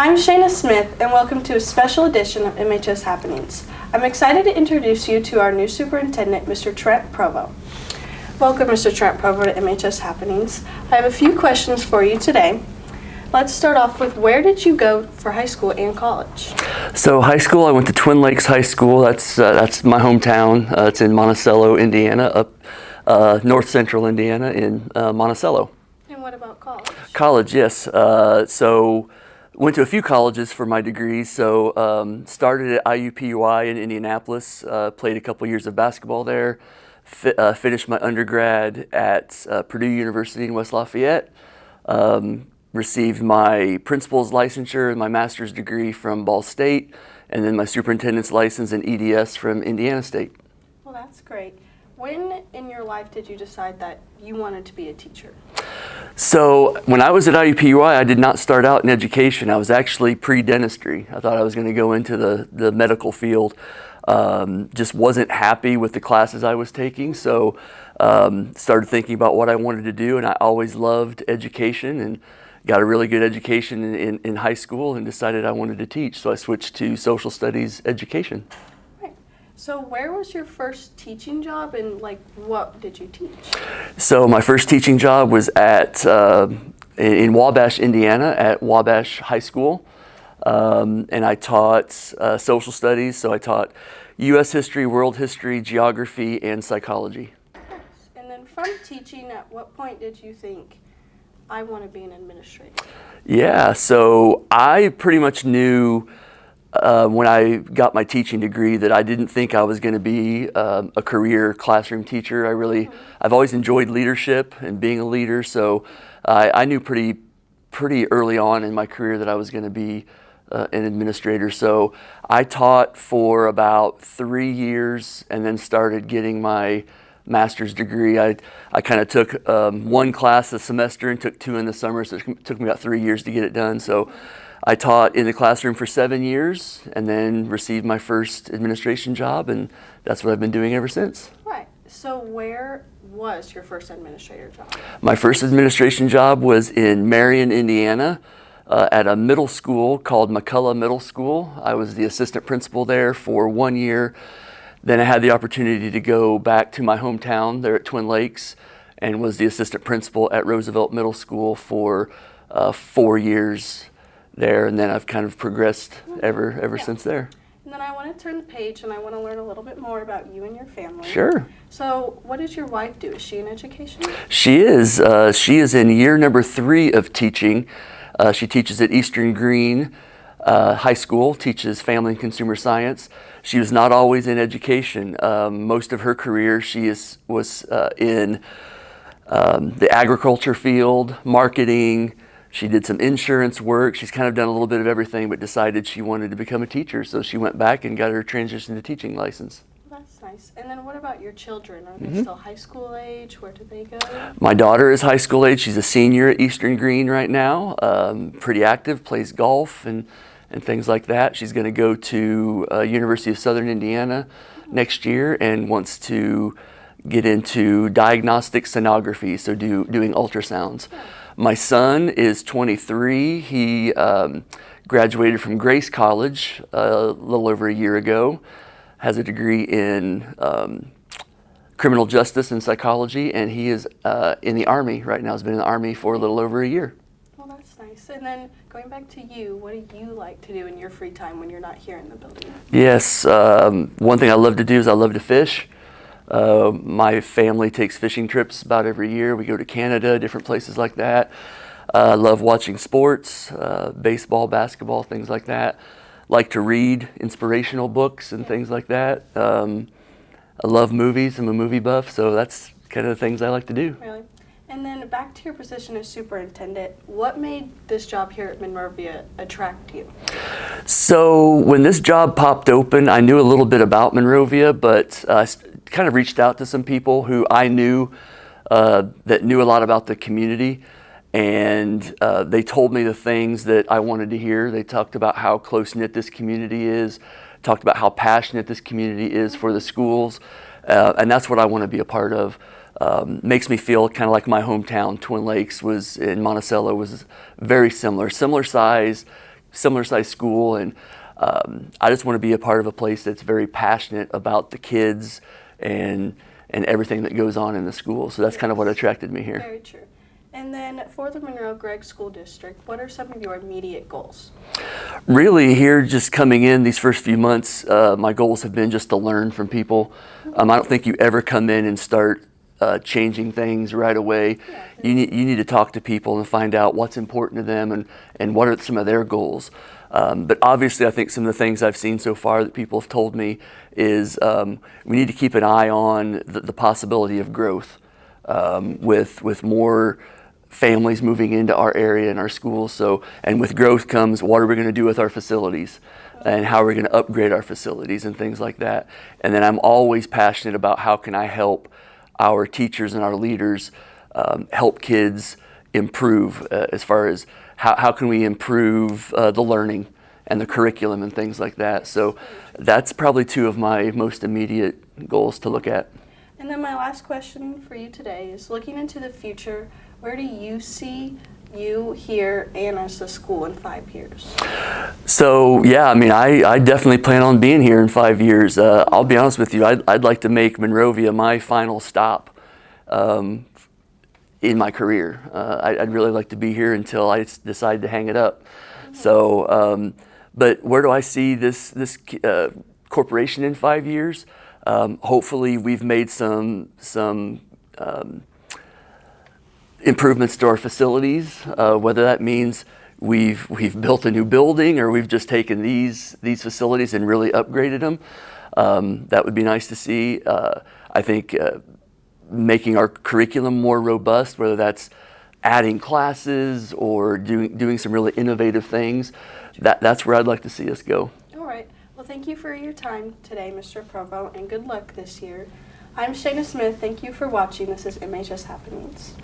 I'm Shaina Smith, and welcome to a special edition of MHS Happenings. I'm excited to introduce you to our new superintendent, Mr. Trent Provo. Welcome, Mr. Trent Provo, to MHS Happenings. I have a few questions for you today. Let's start off with, where did you go for high school and college? So high school, I went to Twin Lakes High School. That's my hometown. It's in Monticello, Indiana, up north central Indiana in Monticello. And what about college? College, yes. So went to a few colleges for my degrees. So started at IUPUI in Indianapolis, played a couple years of basketball there, finished my undergrad at Purdue University in West Lafayette, received my principal's licensure and my master's degree from Ball State, and then my superintendent's license and EDS from Indiana State. Well, that's great. When in your life did you decide that you wanted to be a teacher? So when I was at IUPUI, I did not start out in education. I was actually pre-dentistry. I thought I was going to go into the medical field. Just wasn't happy with the classes I was taking, so started thinking about what I wanted to do, and I always loved education and got a really good education in high school and decided I wanted to teach. So I switched to social studies education. So where was your first teaching job, and what did you teach? So my first teaching job was at in Wabash, Indiana, at Wabash High School, and I taught social studies. So I taught U.S. history, world history, geography, and psychology. And then from teaching, at what point did you think, I want to be an administrator? Yeah, so I pretty much knew when I got my teaching degree that I didn't think I was going to be a career classroom teacher. I've always enjoyed leadership and being a leader, so I knew pretty early on in my career that I was going to be an administrator. So I taught for about 3 years and then started getting my master's degree. I kind of took one class a semester and took 2 in the summer, so it took me about 3 years to get it done. So I taught in the classroom for 7 years and then received my first administration job, and that's what I've been doing ever since. Right. So where was your first administrator job? My first administration job was in Marion, Indiana, at a middle school called McCullough Middle School. I was the assistant principal there for 1 year. Then I had the opportunity to go back to my hometown there at Twin Lakes and was the assistant principal at Roosevelt Middle School for 4 years there, and then I've kind of progressed ever since there. And then I want to turn the page and I want to learn a little bit more about you and your family. Sure. So what does your wife do? Is she in education? She is. She is in year number 3 of teaching. She teaches at Eastern Green High School, teaches family and consumer science. She was not always in education. Most of her career she was in the agriculture field, marketing. She did some insurance work. She's kind of done a little bit of everything, but decided she wanted to become a teacher. So she went back and got her transition to teaching license. That's nice. And then what about your children? Are they still high school age? Where do they go? My daughter is high school age. She's a senior at Eastern Green right now. Pretty active, plays golf and things like that. She's going to go to University of Southern Indiana next year and wants to get into diagnostic sonography, so doing ultrasounds. My son is 23. He graduated from Grace College a little over a year ago, has a degree in criminal justice and psychology, and he is in the Army right now. He's been in the Army for a little over a year. Well, that's nice. And then going back to you, what do you like to do in your free time when you're not here in the building? Yes, one thing I love to do is I love to fish. My family takes fishing trips about every year. We go to Canada, different places like that. I love watching sports, baseball, basketball, things like that. Like to read inspirational books and things like that. I love movies. I'm a movie buff, so that's kind of the things I like to do. Really? And then back to your position as superintendent, what made this job here at Monroe-Gregg attract you? So when this job popped open, I knew a little bit about Monroe-Gregg, but I kind of reached out to some people who I knew that knew a lot about the community, and they told me the things that I wanted to hear. They talked about how close-knit this community is, talked about how passionate this community is for the schools, and that's what I want to be a part of. Makes me feel kind of like my hometown, Twin Lakes, was in Monticello, was very similar size, similar sized school, and I just want to be a part of a place that's very passionate about the kids and everything that goes on in the school. So that's kind of what attracted me here. Very true. And then for the Monroe-Gregg School District, what are some of your immediate goals? Really, here just coming in these first few months, my goals have been just to learn from people. I don't think you ever come in and start changing things right away. Yeah. You need to talk to people and find out what's important to them and what are some of their goals. But obviously, I think some of the things I've seen so far that people have told me is we need to keep an eye on the possibility of growth with more families moving into our area and our schools. So, and with growth comes what are we going to do with our facilities and how are we going to upgrade our facilities and things like that. And then I'm always passionate about how can I help our teachers and our leaders help kids improve as far as how can we improve the learning and the curriculum and things like that. So that's probably two of my most immediate goals to look at. And then my last question for you today is, looking into the future, where do you see you here and as the school in 5 years? So yeah, I mean, I definitely plan on being here in 5 years. I'll be honest with you, I'd like to make Monrovia my final stop in my career. I'd really like to be here until I decide to hang it up. So, but where do I see this corporation in 5 years? Hopefully we've made some improvements to our facilities, whether that means we've built a new building or we've just taken these facilities and really upgraded them. That would be nice to see. I think making our curriculum more robust, whether that's adding classes or doing some really innovative things, that's where I'd like to see us go. All right. Well, thank you for your time today, Mr. Provo, and good luck this year. I'm Shaina Smith. Thank you for watching. This is MHS Happenings.